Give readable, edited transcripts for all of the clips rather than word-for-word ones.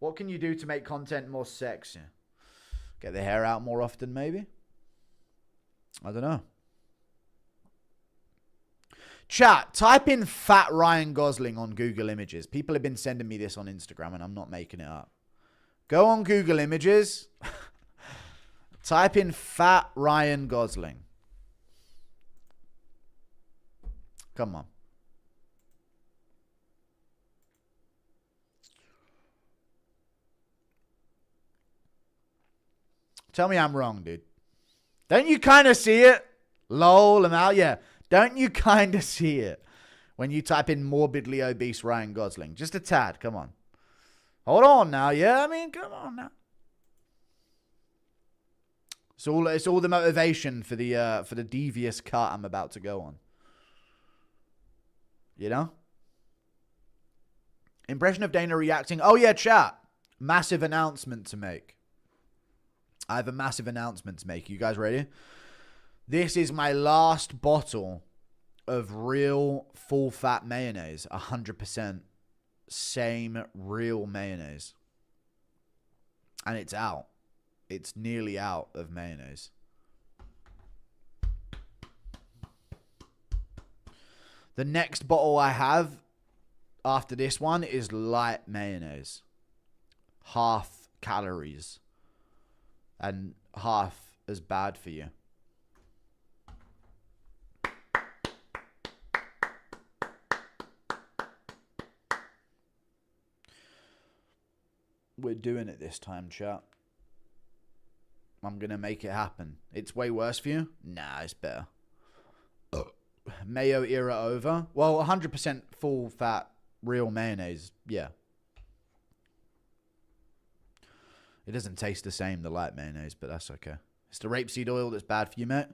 What can you do to make content more sexy? Get the hair out more often, maybe? I don't know. Chat, type in fat Ryan Gosling on Google Images. People have been sending me this on Instagram and I'm not making it up. Go on Google Images. Type in fat Ryan Gosling. Come on. Tell me I'm wrong, dude. Don't you kind of see it? Lol, I'm out. Yeah. Don't you kind of see it when you type in morbidly obese Ryan Gosling? Just a tad. Come on. Hold on now. Yeah, I mean, come on now. It's all the motivation for the devious cut I'm about to go on. You know? Impression of Dana reacting. Oh yeah, chat. Massive announcement to make. I have a massive announcement to make. You guys ready? This is my last bottle of real full-fat mayonnaise. 100% same real mayonnaise. And it's out. It's nearly out of mayonnaise. The next bottle I have after this one is light mayonnaise. Half calories. And half as bad for you. We're doing it this time, chat. I'm going to make it happen. It's way worse for you? Nah, it's better. Mayo era over? Well, 100% full fat real mayonnaise. Yeah. It doesn't taste the same, the light mayonnaise, but that's okay. It's the rapeseed oil that's bad for you, mate.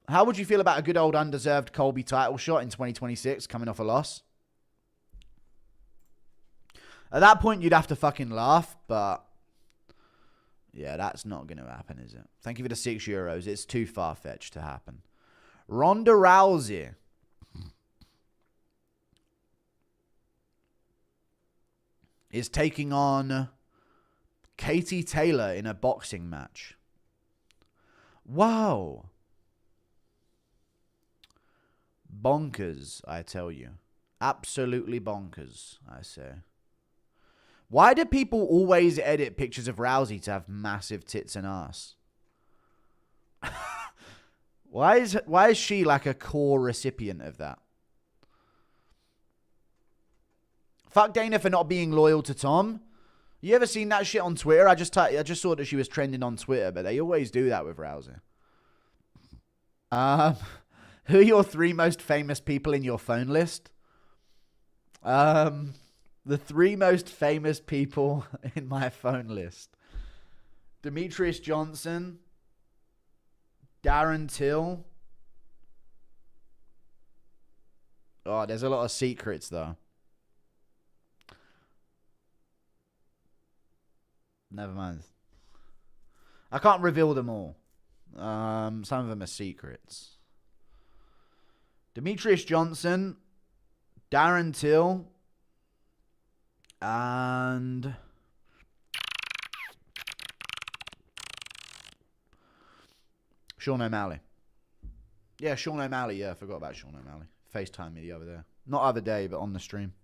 How would you feel about a good old undeserved Colby title shot in 2026 coming off a loss? At that point, you'd have to fucking laugh, but yeah, that's not going to happen, is it? Thank you for the €6. It's too far-fetched to happen. Ronda Rousey is taking on Katie Taylor in a boxing match. Wow. Bonkers, I tell you. Absolutely bonkers, I say. Why do people always edit pictures of Rousey to have massive tits and ass? Why is she like a core recipient of that? Fuck Dana for not being loyal to Tom. You ever seen that shit on Twitter? I just saw that she was trending on Twitter, but they always do that with Rousey. Who are your 3 most famous people in your phone list? The 3 most famous people in my phone list. Demetrius Johnson. Darren Till. Oh, there's a lot of secrets, though. Never mind. I can't reveal them all. Some of them are secrets. Demetrius Johnson. Darren Till. And Sean O'Malley. Yeah, Sean O'Malley. Yeah, I forgot about Sean O'Malley. FaceTime me the other day. Not other day, but on the stream.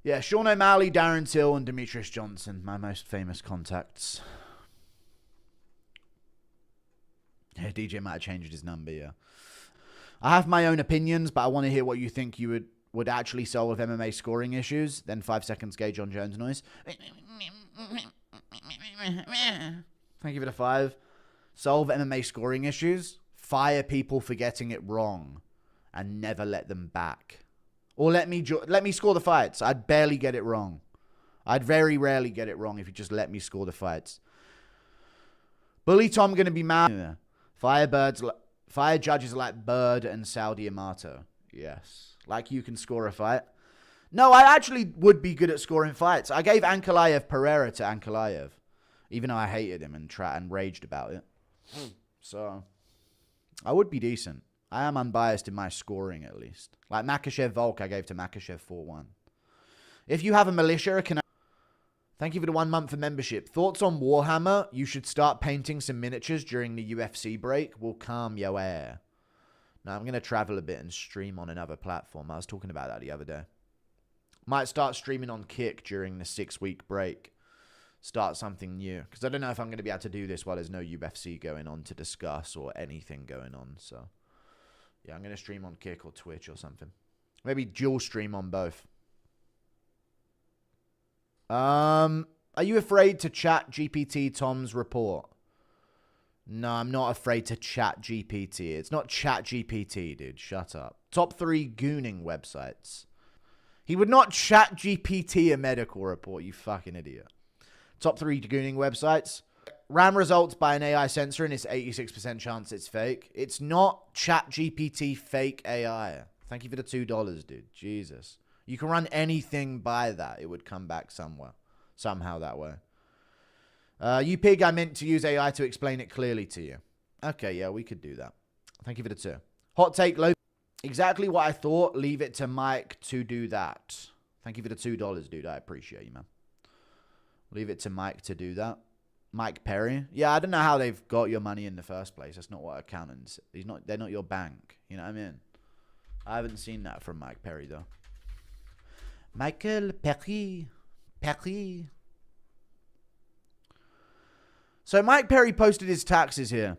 Yeah, Sean O'Malley, Darren Till, and Demetrius Johnson. My most famous contacts. Yeah, DJ might have changed his number, yeah. I have my own opinions, but I want to hear what you think you would actually solve MMA scoring issues. Then 5 seconds Gage on Jones noise. Thank you for the 5. Solve MMA scoring issues. Fire people for getting it wrong. And never let them back. Or let me score the fights. I'd barely get it wrong. I'd very rarely get it wrong if you just let me score the fights. Bully Tom going to be mad. Fire judges like Bird and Saudi Amato. Yes. Like you can score a fight. No, I actually would be good at scoring fights. I gave Ankalaev Pereira to Ankalaev. Even though I hated him and raged about it. So, I would be decent. I am unbiased in my scoring, at least. Like Makachev Volk, I gave to Makachev 4-1. If you have a militia, Thank you for the 1 month of membership. Thoughts on Warhammer? You should start painting some miniatures during the UFC break. Will calm your air. Now, I'm going to travel a bit and stream on another platform. I was talking about that the other day. Might start streaming on Kick during the 6-week break. Start something new. Because I don't know if I'm going to be able to do this while there's no UFC going on to discuss or anything going on. So, yeah, I'm going to stream on Kick or Twitch or something. Maybe dual stream on both. Are you afraid to chat GPT Tom's report? No, I'm not afraid to chat GPT. It's not chat GPT, dude. Shut up. Top 3 gooning websites. He would not chat GPT a medical report, you fucking idiot. Top 3 gooning websites. Ran results by an AI sensor and it's 86% chance it's fake. It's not chat GPT fake AI. Thank you for the $2, dude. Jesus. You can run anything by that. It would come back somewhere. Somehow that way. You pig, I meant to use AI to explain it clearly to you. Okay, yeah, we could do that. Thank you for the 2. Hot take, low. Exactly what I thought. Leave it to Mike to do that. Thank you for the $2, dude. I appreciate you, man. Leave it to Mike to do that. Mike Perry. Yeah, I don't know how they've got your money in the first place. That's not what accountants. They're not your bank. You know what I mean? I haven't seen that from Mike Perry, though. Michael Perry. Perry. So Mike Perry posted his taxes here.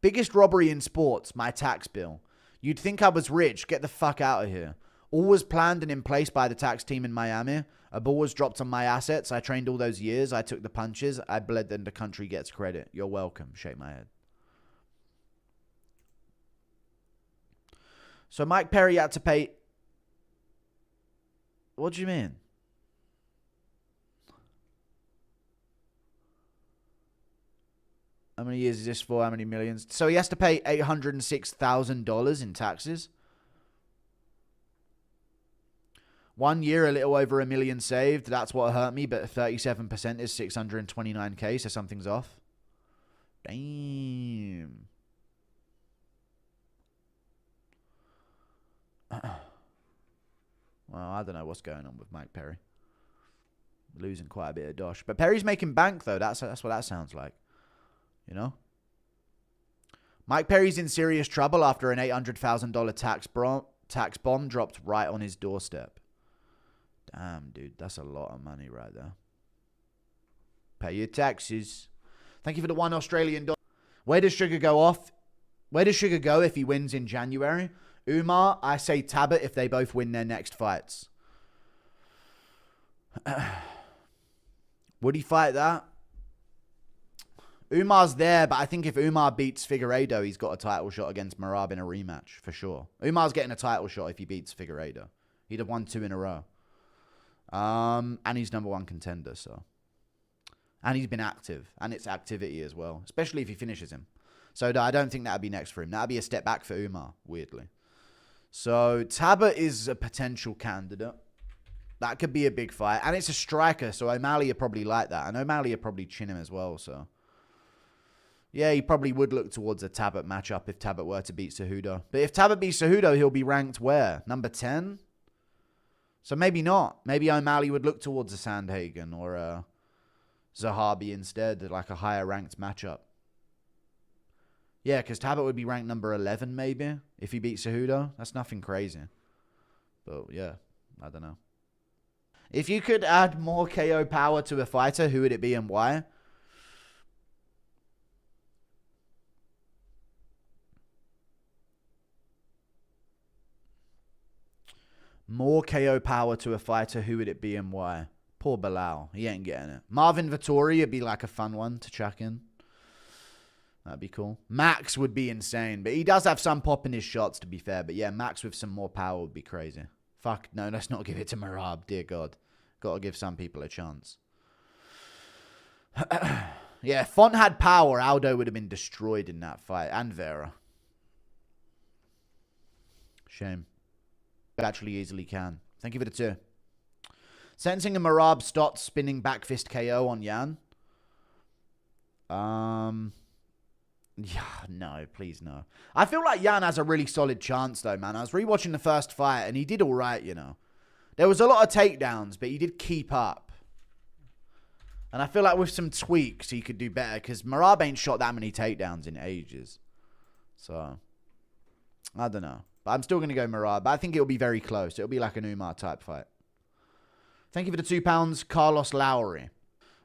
Biggest robbery in sports, my tax bill. You'd think I was rich. Get the fuck out of here. All was planned and in place by the tax team in Miami. A ball was dropped on my assets. I trained all those years. I took the punches. I bled, then the country gets credit. You're welcome. Shake my head. So Mike Perry had to pay... What do you mean? How many years is this for? How many millions? So he has to pay $806,000 in taxes. 1 year, a little over $1 million saved. That's what hurt me, but 37% is $629K, so something's off. Damn. Well, I don't know what's going on with Mike Perry. Losing quite a bit of dosh. But Perry's making bank, though. That's what that sounds like. You know? Mike Perry's in serious trouble after an $800,000 tax bomb dropped right on his doorstep. Damn, dude. That's a lot of money right there. Pay your taxes. Thank you for the $1 Australian. Where does Sugar go off? Where does Sugar go if he wins in January? Umar, I say Tabit if they both win their next fights. Would he fight that? Umar's there, but I think if Umar beats Figueiredo, he's got a title shot against Merab in a rematch, for sure. Umar's getting a title shot if he beats Figueiredo. He'd have won 2 in a row. And he's #1 contender, so. And he's been active, and it's activity as well, especially if he finishes him. So I don't think that would be next for him. That would be a step back for Umar, weirdly. So Tabit is a potential candidate. That could be a big fight. And it's a striker, so O'Malley would probably like that. And O'Malley would probably chin him as well, so. Yeah, he probably would look towards a Tabit matchup if Tabit were to beat Cejudo. But if Tabit beats Cejudo, he'll be ranked where? Number 10? So maybe not. Maybe O'Malley would look towards a Sandhagen or a Zahabi instead, like a higher ranked matchup. Yeah, because Tabit would be ranked number 11 maybe if he beats Cejudo. That's nothing crazy. But yeah, I don't know. If you could add more KO power to a fighter, who would it be and why? More KO power to a fighter, who would it be and why? Poor Bilal. He ain't getting it. Marvin Vettori would be like a fun one to chuck in. That'd be cool. Max would be insane. But he does have some pop in his shots, to be fair. But yeah, Max with some more power would be crazy. Fuck, no, let's not give it to Merab. Dear God. Got to give some people a chance. Yeah, if Font had power, Aldo would have been destroyed in that fight. And Vera. Shame. Actually easily can. Thank you for the 2. Sentencing a Merab Stott spinning back fist KO on Yan. Yeah, no, please no. I feel like Yan has a really solid chance though, man. I was rewatching the first fight and he did all right, you know. There was a lot of takedowns, but he did keep up. And I feel like with some tweaks, he could do better because Merab ain't shot that many takedowns in ages. So, I don't know. But I'm still going to go Merab. But I think it'll be very close. It'll be like an Umar type fight. Thank you for the £2, Carlos Lowry.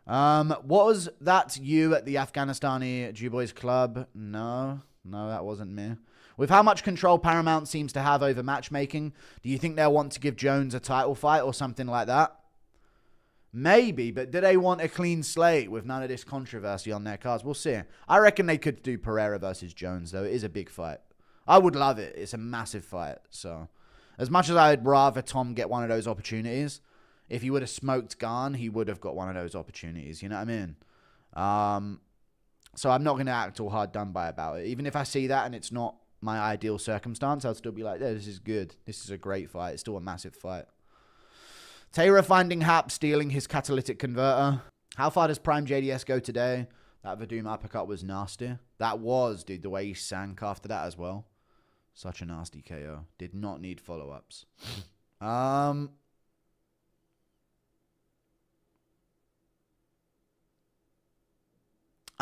Was that you at the Afghanistani Jew-Boys Club? No, that wasn't me. With how much control Paramount seems to have over matchmaking, do you think they'll want to give Jones a title fight or something like that? Maybe, but do they want a clean slate with none of this controversy on their cards? We'll see. I reckon they could do Pereira versus Jones, though. It is a big fight. I would love it. It's a massive fight. So, as much as I'd rather Tom get one of those opportunities, if he would have smoked Garn, he would have got one of those opportunities. You know what I mean? So I'm not going to act all hard done by about it. Even if I see that and it's not my ideal circumstance, I'll still be like, yeah, this is good. This is a great fight. It's still a massive fight. Taylor finding Hap stealing his catalytic converter. How far does Prime JDS go today? That Vadum uppercut was nasty. That was, dude, the way he sank after that as well. Such a nasty KO. Did not need follow-ups. I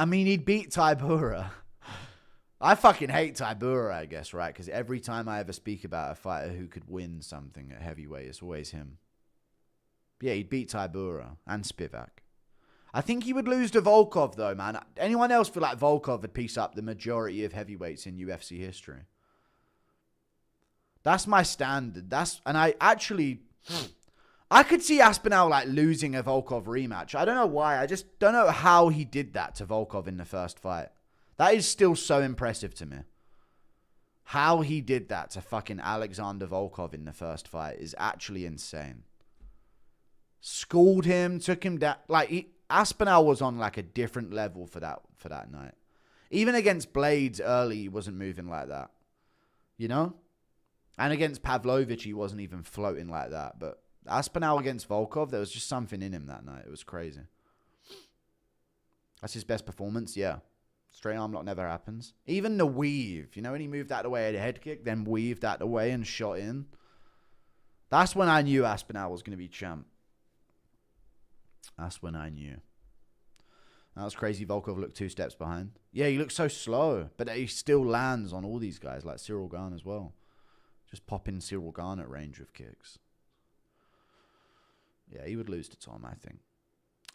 mean, he'd beat Tybura. I fucking hate Tybura, I guess, right? Because every time I ever speak about a fighter who could win something at heavyweight, it's always him. Yeah, he'd beat Tybura and Spivak. I think he would lose to Volkov, though, man. Anyone else feel like Volkov would piece up the majority of heavyweights in UFC history? That's my standard. And I could see Aspinall like losing a Volkov rematch. I don't know why. I just don't know how he did that to Volkov in the first fight. That is still so impressive to me. How he did that to fucking Alexander Volkov in the first fight is actually insane. Schooled him, took him down. Like, Aspinall was on like a different level for that night. Even against Blades early, he wasn't moving like that. You know? And against Pavlovich, he wasn't even floating like that. But Aspinall against Volkov, there was just something in him that night. It was crazy. That's his best performance, yeah. Straight arm lock never happens. Even the weave, you know, when he moved out of the way at a head kick, then weaved out of the way and shot in. That's when I knew Aspinall was going to be champ. That's when I knew. That was crazy. Volkov looked 2 steps behind. Yeah, he looked so slow, but he still lands on all these guys, like Cyril Gane as well. Just popping Cyril Gane at range of kicks. Yeah, he would lose to Tom, I think.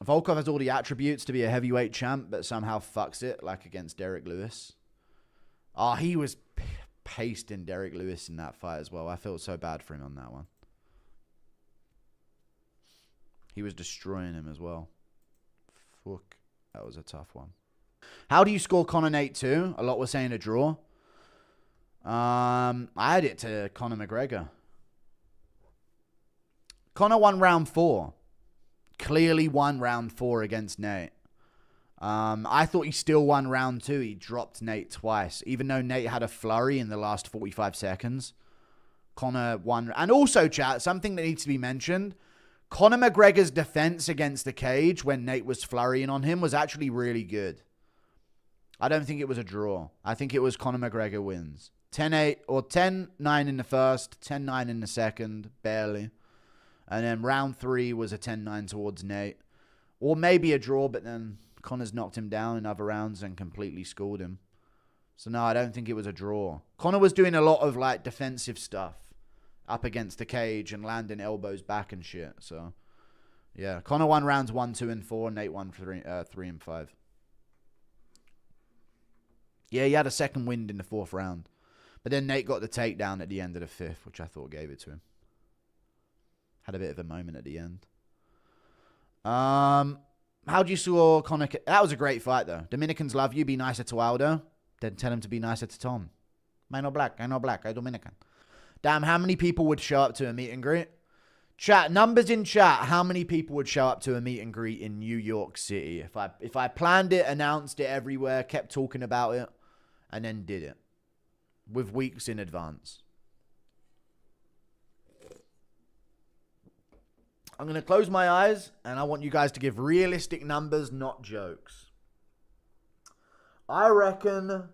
Volkov has all the attributes to be a heavyweight champ, but somehow fucks it, like against Derek Lewis. Oh, he was pasting Derek Lewis in that fight as well. I felt so bad for him on that one. He was destroying him as well. Fuck. That was a tough one. How do you score Conor Nate 2? A lot were saying a draw. I had it to Conor McGregor. Conor won round 4. Clearly won round 4 against Nate. I thought he still won round 2. He dropped Nate twice. Even though Nate had a flurry in the last 45 seconds. Conor won. And also, chat, something that needs to be mentioned. Conor McGregor's defense against the cage when Nate was flurrying on him was actually really good. I don't think it was a draw. I think it was Conor McGregor wins. 10-8 or 10-9 in the first, 10-9 in the second, barely. And then round 3 was a 10-9 towards Nate. Or maybe a draw, but then Conor's knocked him down in other rounds and completely schooled him. So no, I don't think it was a draw. Conor was doing a lot of like defensive stuff up against the cage and landing elbows back and shit. So yeah, Conor won rounds 1, 2, and 4. Nate won 3 and 5. Yeah, he had a second wind in the 4th round. But then Nate got the takedown at the end of the 5th, which I thought gave it to him. Had a bit of a moment at the end. How do you score Conor? That was a great fight, though. Dominicans love you. Be nicer to Aldo. Then tell him to be nicer to Tom. I know black. I'm Dominican. Damn, how many people would show up to a meet and greet? Chat, numbers in chat. How many people would show up to a meet and greet in New York City? If I planned it, announced it everywhere, kept talking about it, and then did it. With weeks in advance. I'm going to close my eyes, and I want you guys to give realistic numbers, not jokes. I reckon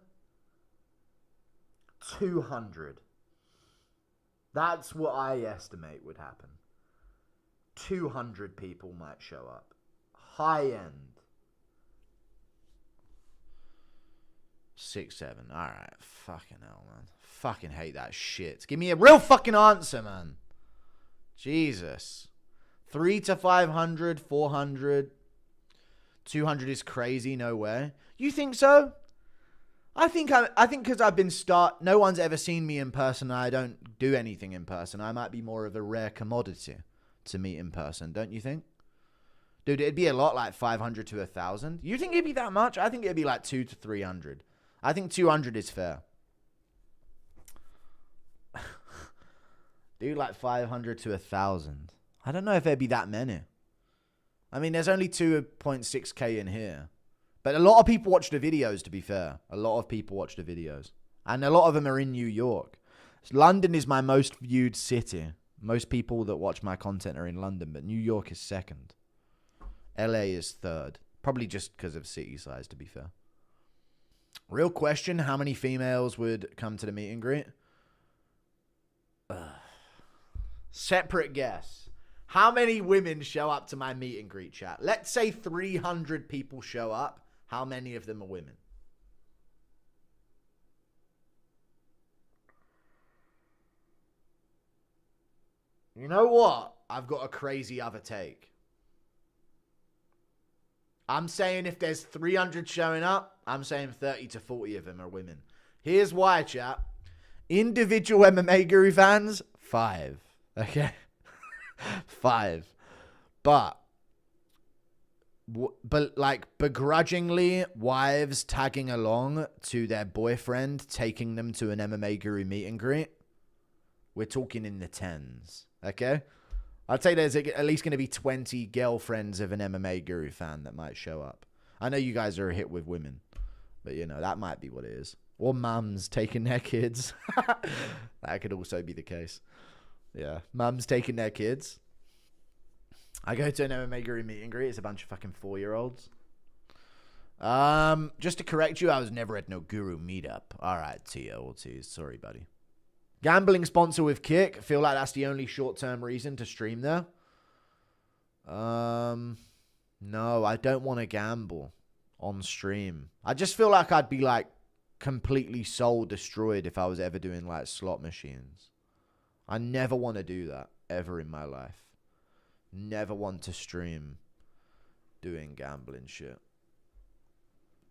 200. That's what I estimate would happen. 200 people might show up. High end. 6'7". Alright. Fucking hell, man. Fucking hate that shit. Give me a real fucking answer, man. Jesus. 3 to 500, 400. 200 is crazy. No way. You think so? I think because I've been no one's ever seen me in person. I don't do anything in person. I might be more of a rare commodity to meet in person. Don't you think? Dude, it'd be a lot like 500 to 1,000. You think it'd be that much? I think it'd be like 2 to 300. I think 200 is fair. Dude, like 500 to 1,000. I don't know if there'd be that many. I mean, there's only 2.6k in here. But a lot of people watch the videos, to be fair. A lot of people watch the videos. And a lot of them are in New York. London is my most viewed city. Most people that watch my content are in London, but New York is second. LA is third. Probably just because of city size, to be fair. Real question, how many females would come to the meet and greet? Separate guess. How many women show up to my meet and greet, chat? Let's say 300 people show up. How many of them are women? You know what? I've got a crazy other take. I'm saying if there's 300 showing up, I'm saying 30 to 40 of them are women. Here's why, chat. Individual MMA Guru fans, 5. Okay? 5. But like begrudgingly wives tagging along to their boyfriend, taking them to an MMA Guru meet and greet, we're talking in the 10s. Okay? I'd say there's at least going to be 20 girlfriends of an MMA Guru fan that might show up. I know you guys are a hit with women, but you know, that might be what it is. Or mums taking their kids. That could also be the case. Yeah, mums taking their kids. I go to an MMA Guru meet and greet. It's a bunch of fucking 4-year-olds. Just to correct you, I was never at no Guru meetup. All right, T. Sorry, buddy. Gambling sponsor with Kick. Feel like that's the only short-term reason to stream there. No, I don't want to gamble on stream. I just feel like I'd be like completely soul destroyed if I was ever doing like slot machines. I never want to do that ever in my life. Never want to stream doing gambling shit.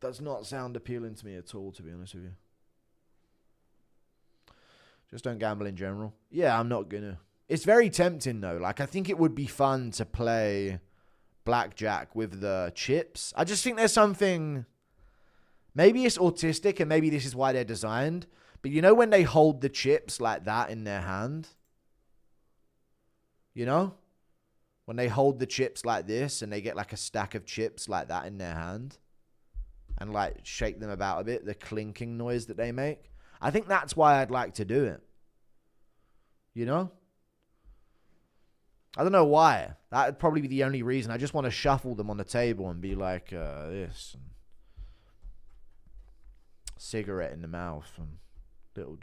Does not sound appealing to me at all, to be honest with you. Just don't gamble in general. Yeah, I'm not gonna. It's very tempting though. Like, I think it would be fun to play blackjack with the chips. I just think there's something. Maybe it's autistic and maybe this is why they're designed. But you know when they hold the chips like that in their hand? You know? When they hold the chips like this and they get like a stack of chips like that in their hand and like shake them about a bit, the clinking noise that they make. I think that's why I'd like to do it. You know? I don't know why. That would probably be the only reason. I just want to shuffle them on the table and be like, this. And cigarette in the mouth. And little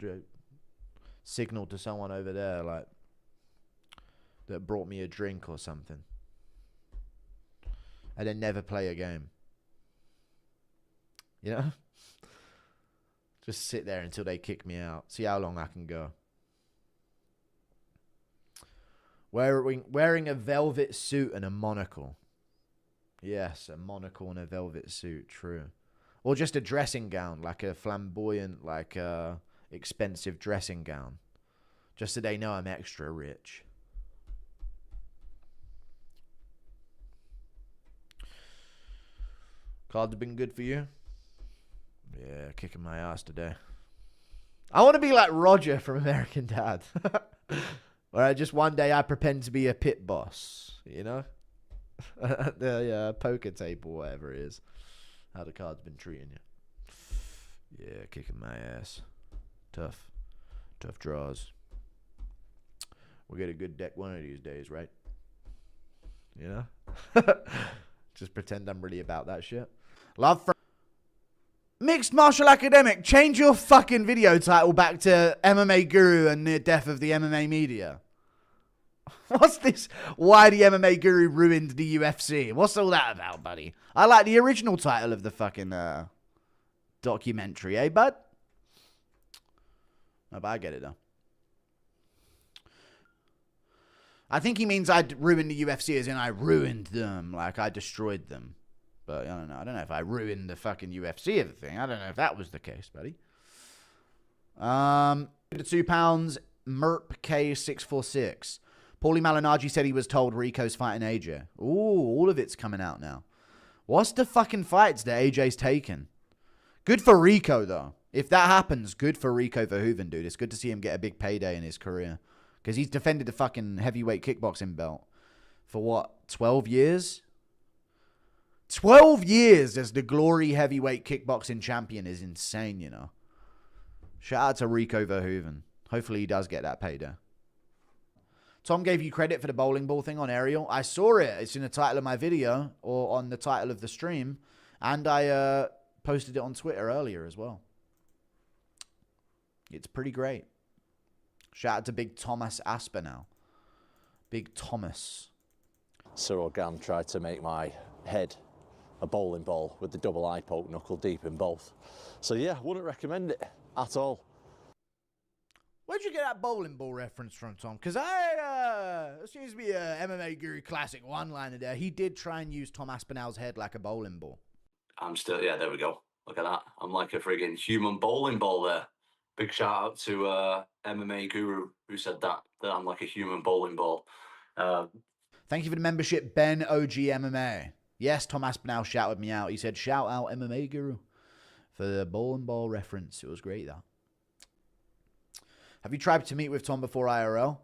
signal to someone over there, like, that brought me a drink or something. And then never play a game. You know? Just sit there until they kick me out. See how long I can go. Wearing a velvet suit and a monocle. Yes, a monocle and a velvet suit. True. Or just a dressing gown, like a flamboyant, like expensive dressing gown. Just so they know I'm extra rich. Cards have been good for you? Yeah, kicking my ass today. I want to be like Roger from American Dad. Where just one day I pretend to be a pit boss, you know? At the poker table, whatever it is. How the card's been treating you. Yeah, kicking my ass. Tough. Tough draws. We'll get a good deck one of these days, right? You know? Just pretend I'm really about that shit. Love from Mixed Martial Academic, change your fucking video title back to MMA Guru and the death of the MMA media. What's this? Why the MMA Guru ruined the UFC? What's all that about, buddy? I like the original title of the fucking documentary, eh, bud? No, but I get it, though. I think he means I ruined the UFC as in I ruined them, like I destroyed them. But I don't know. I don't know if I ruined the fucking UFC of the thing. I don't know if that was the case, buddy. The £2, Merp K646. Paulie Malignaggi said he was told Rico's fighting AJ. Ooh, all of it's coming out now. What's the fucking fights that AJ's taken? Good for Rico, though. If that happens, good for Rico Verhoeven, dude. It's good to see him get a big payday in his career. Because he's defended the fucking heavyweight kickboxing belt for what, 12 years? 12 years as the Glory heavyweight kickboxing champion is insane, you know. Shout out to Rico Verhoeven. Hopefully he does get that payday. Tom gave you credit for the bowling ball thing on Ariel. I saw it. It's in the title of my video or on the title of the stream. And I posted it on Twitter earlier as well. It's pretty great. Shout out to Big Thomas Aspinall. Big Thomas. Cyril Gann tried to make my head a bowling ball with the double eye poke knuckle deep in both. So yeah, wouldn't recommend it at all. Where'd you get that bowling ball reference from, Tom? Because it seems to be a MMA Guru classic one-liner there. He did try and use Tom Aspinall's head like a bowling ball. I'm still, yeah, there we go. Look at that. I'm like a friggin' human bowling ball there. Big shout out to MMA Guru who said that I'm like a human bowling ball. Thank you for the membership, Ben OG MMA. Yes, Tom Aspinall shouted me out. He said, shout out MMA Guru for the bowling ball reference. It was great, that. Have you tried to meet with Tom before IRL?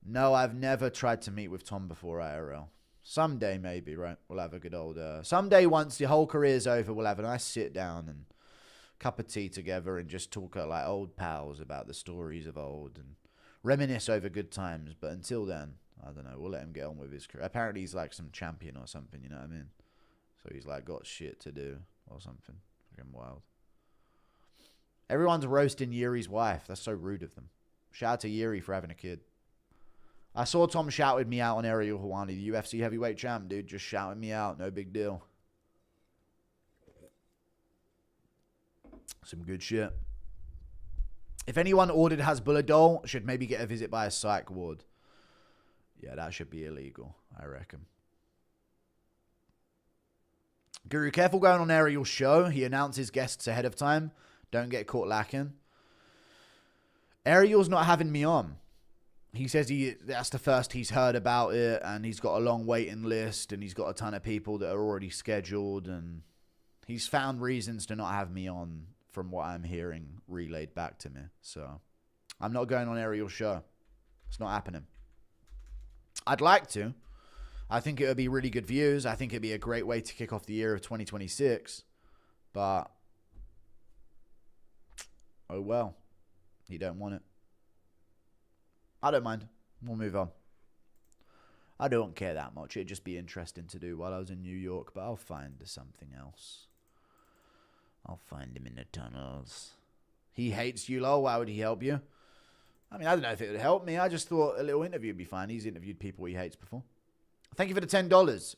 No, I've never tried to meet with Tom before IRL. Someday, maybe, right? We'll have a good old... someday, once the whole career's over, we'll have a nice sit down and cup of tea together and just talk like old pals about the stories of old and reminisce over good times. But until then, I don't know. We'll let him get on with his career. Apparently, he's like some champion or something, you know what I mean? So he's like got shit to do or something. Fucking wild. Everyone's roasting Yuri's wife. That's so rude of them. Shout out to Yuri for having a kid. I saw Tom shouted me out on Ariel Helwani, the UFC heavyweight champ, dude. Just shouting me out. No big deal. Some good shit. If anyone ordered Hasbulla should maybe get a visit by a psych ward. Yeah, that should be illegal, I reckon. Guru, careful going on Ariel's show. He announces guests ahead of time. Don't get caught lacking. Ariel's not having me on. He says that's the first he's heard about it, and he's got a long waiting list, and he's got a ton of people that are already scheduled, and he's found reasons to not have me on from what I'm hearing relayed back to me. So I'm not going on Ariel's show. It's not happening. I'd like to. I think it would be really good views. I think it'd be a great way to kick off the year of 2026. But, oh well. You don't want it. I don't mind. We'll move on. I don't care that much. It'd just be interesting to do while I was in New York, but I'll find something else. I'll find him in the tunnels. He hates you, lol. Why would he help you? I mean, I don't know if it would help me. I just thought a little interview would be fine. He's interviewed people he hates before. Thank you for the $10.